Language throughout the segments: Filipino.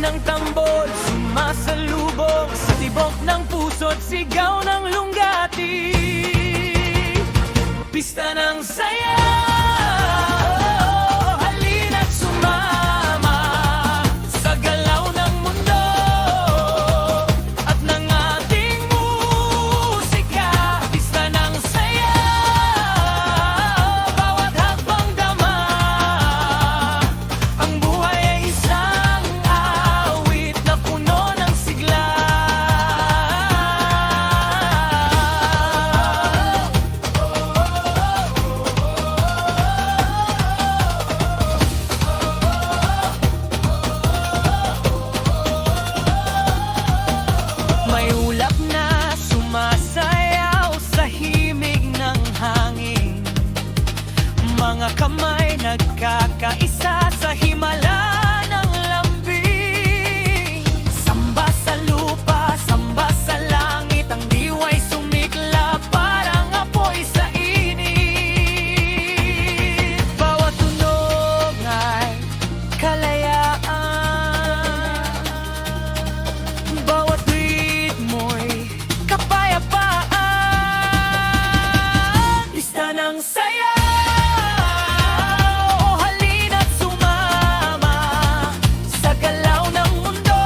ng tambol, sumasalubong sa tibok ng puso't sigaw ng lunggati. Pista ng saya, halina't sumama sa galaw ng mundo at ng ating musika. Pista ng saya, bawat hakbang dama. Ang buhay ay isang awit na puno ng sigla. May ulap na sumasayaw sa himig ng hangin. Mga kamay nagkakaisa sa himala ng lambing. Samba sa lupa, samba sa langit, ang diway sumikla parang apoy sa init. Bawat tunog ay kalayaan, bawat ritmo'y kapayapaan. Pista ng saya, o halina't sumama sa galaw ng mundo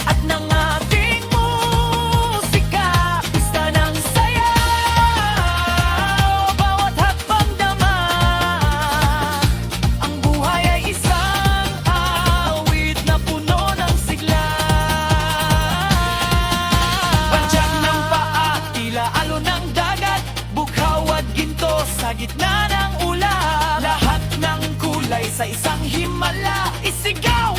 at ng ating musika. Pista ng saya, bawat hakbang dama. Ang buhay ay isang awit na puno ng sigla. Pantiyak ng paa, tila alon ng dagat, bughaw at ginto sa gitna ng ulap. Lahat ng kulay sa isang himala, isigaw,